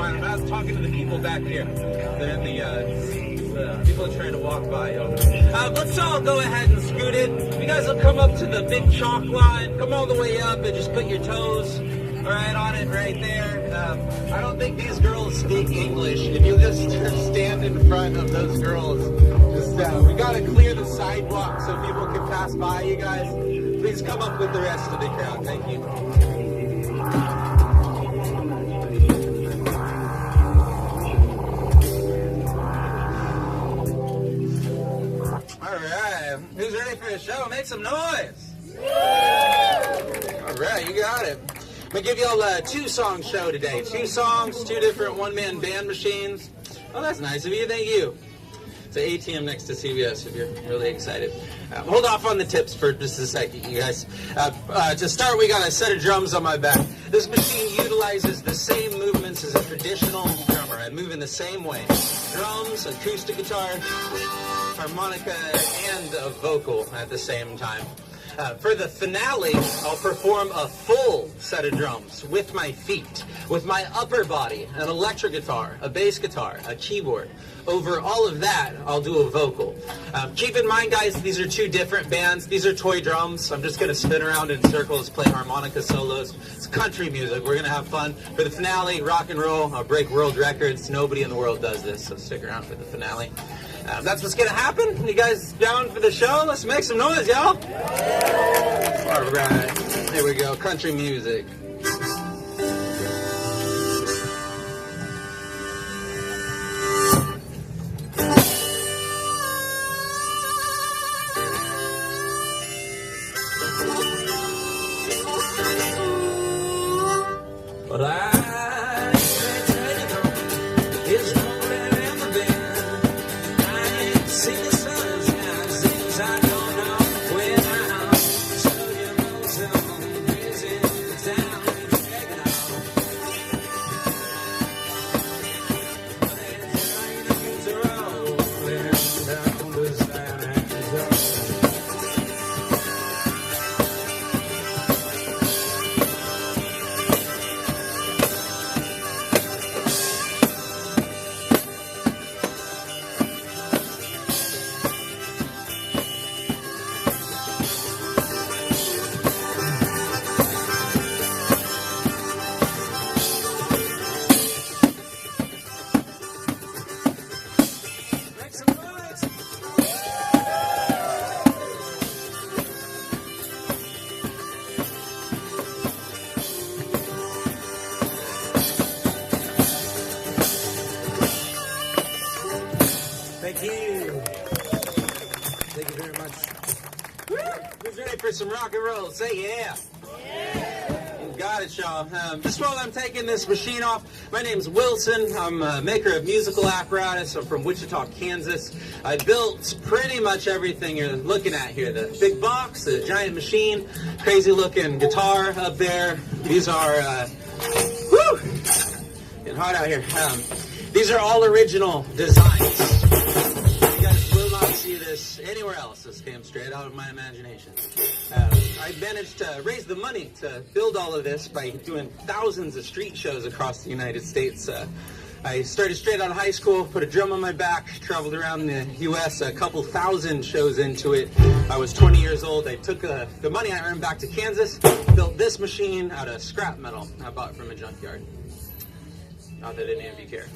fine. I'm out talking to the people back here. They're in the people are trying to walk by. Let's all go ahead and scoot in. You guys will come up to the big chalk line. Come all the way up and just put your toes right on it right there. I don't think these girls speak English. If you just stand in front of those girls, we gotta clear the sidewalk so people can pass by. You guys, please come up with the rest of the crowd. Thank you. All right, who's ready for the show? Make some noise. All right, you got it. I'm going to give y'all a two-song show today. 2 songs, 2 different one-man band machines. Oh, that's nice of you. Thank you. It's an ATM next to CBS if you're really excited. Hold off on the tips for just a second, you guys. To start, we got a set of drums on my back. This machine utilizes the same movements as a traditional drummer. I move in the same way. Drums, acoustic guitar, harmonica, and a vocal at the same time. For the finale, I'll perform a full set of drums with my feet, with my upper body, an electric guitar, a bass guitar, a keyboard. Over all of that, I'll do a vocal. Keep in mind, guys, these are 2 different bands. These are toy drums. I'm just going to spin around in circles, play harmonica solos. It's country music. We're going to have fun. For the finale, rock and roll. I'll break world records. Nobody in the world does this, so stick around for the finale. That's what's going to happen. You guys down for the show? Let's make some noise, y'all. All right. Here we go. Country music. Well, I tell you, it's rolling in the bend. I ain't seen the sunshine since I don't know when I'm. So you know some busy town and check it out. But it's trying to get the rolling down the San Antonio. Thank you. Thank you very much. Who's ready for some rock and roll? Say yeah. Yeah. You got it, y'all. Just while I'm taking this machine off, my name's Wilson. I'm a maker of musical apparatus. I'm from Wichita, Kansas. I built pretty much everything you're looking at here. The big box, the giant machine, crazy looking guitar up there. These are, getting hot out here. These are all original designs. Anywhere else. This came straight out of my imagination. I managed to raise the money to build all of this by doing thousands of street shows across the United States. I started straight out of high school, put a drum on my back, traveled around the U.S., a couple thousand shows into it. I was 20 years old. I took the money I earned back to Kansas, built this machine out of scrap metal I bought from a junkyard. Not that any of you care.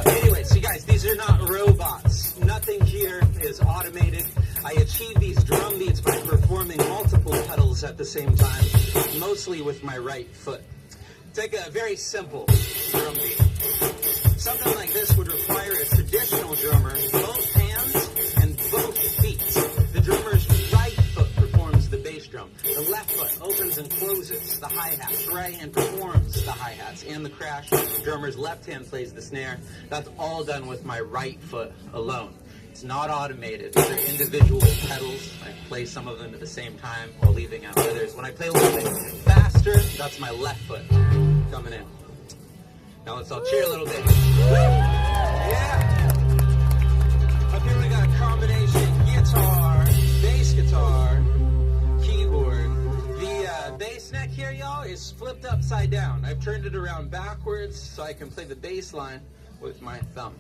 Anyway, so you guys, these are not robots. Nothing here is automated. I achieve these drum beats by performing multiple pedals at the same time, mostly with my right foot. Take a very simple drum beat. Something like this would require a traditional drummer, both hands and both feet. The drummer's right foot performs the bass drum. The left foot opens and closes the hi-hats. The right hand performs the hi-hats and the crash. The drummer's left hand plays the snare. That's all done with my right foot alone. It's not automated. These are individual pedals. I play some of them at the same time while leaving out others. When I play a little bit faster, that's my left foot coming in. Now let's all cheer a little bit. Yeah! Up here we got a combination guitar, bass guitar, keyboard. The bass bass neck here, y'all, is flipped upside down. I've turned it around backwards so I can play the bass line with my thumb.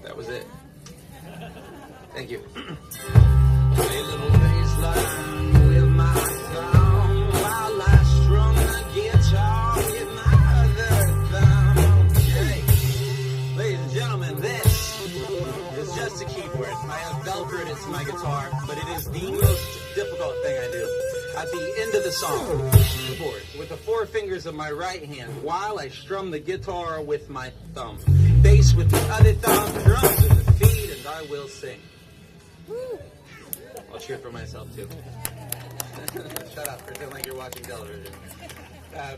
That was it. Thank you. Play a little bass line with my thumb while I strum the guitar with my other thumb. Okay. Ladies and gentlemen, this is just a keyboard. I have Velcroed it to my guitar, but it is the most difficult thing I do. At the end of the song, keyboard with the four fingers of my right hand while I strum the guitar with my thumb. Bass with the other thumb, drums with the feet, and I will sing. I'll cheer for myself too. Shut up, pretend like you're watching television.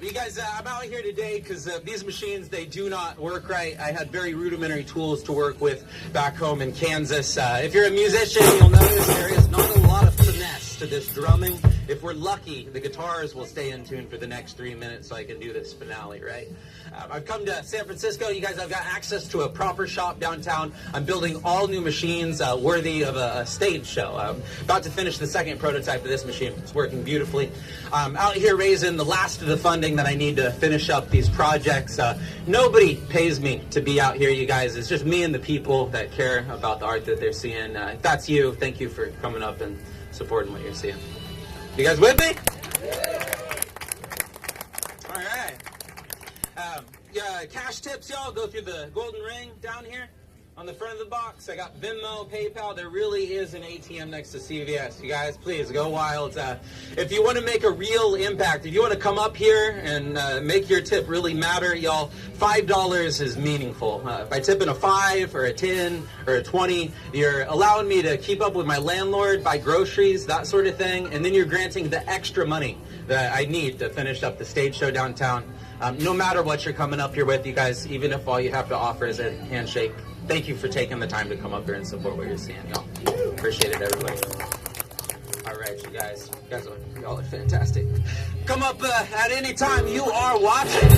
You guys, I'm out here today because these machines, they do not work right. I had very rudimentary tools to work with back home in Kansas. If you're a musician, you'll notice there is not a lot of finesse to this drumming. If we're lucky, the guitars will stay in tune for the next 3 minutes so I can do this finale, right? I've come to San Francisco. You guys, I've got access to a proper shop downtown. I'm building all new machines worthy of a stage show. I'm about to finish the second prototype of this machine. It's working beautifully. I'm out here raising the last of the funding that I need to finish up these projects. Nobody pays me to be out here, you guys. It's just me and the people that care about the art that they're seeing. If that's you, thank you for coming up and supporting what you're seeing. You guys with me? All right. Cash tips, y'all, go through the golden ring down here on the front of the box. I got Venmo, PayPal. There really is an ATM next to CVS. You guys, please go wild. If you want to make a real impact, if you want to come up here and make your tip really matter, y'all, $5 is meaningful. By tipping a 5 or a 10 or a 20, you're allowing me to keep up with my landlord, buy groceries, that sort of thing, and then you're granting the extra money that I need to finish up the stage show downtown. No matter what you're coming up here with, you guys, even if all you have to offer is a handshake, thank you for taking the time to come up here and support what you're seeing, y'all. Appreciate it, everybody. All right, you guys. Y'all are fantastic. Come up at any time you are watching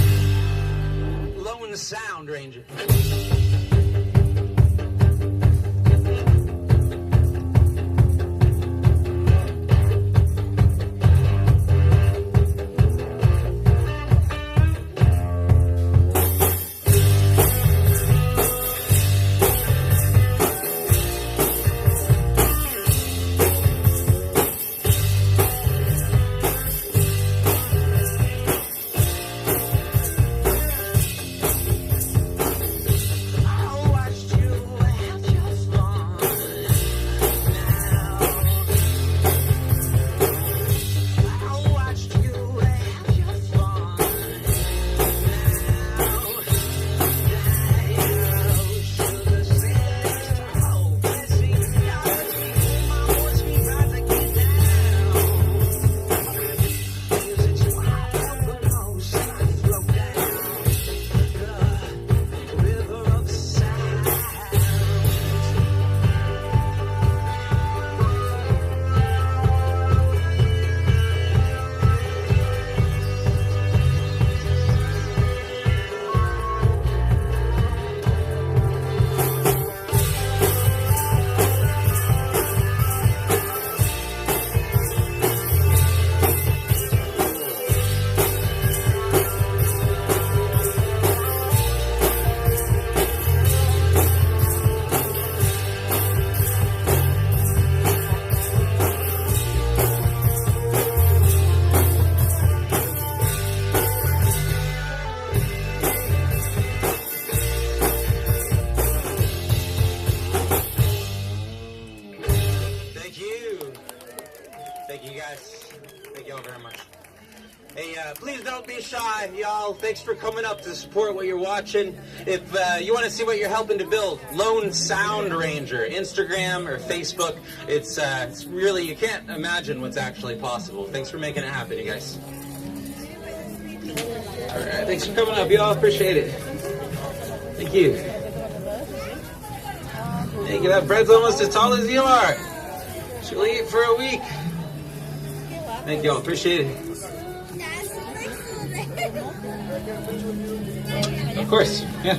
Lone Sound Ranger. Please don't be shy, y'all. Thanks for coming up to support what you're watching. If you want to see what you're helping to build, Lone Sound Ranger, Instagram or Facebook. It's really, you can't imagine what's actually possible. Thanks for making it happen, you guys. All right, thanks for coming up, y'all. Appreciate it. Thank you. Thank you. That bread's almost as tall as you are. She'll eat for a week. Thank y'all. Appreciate it. Of course, yeah.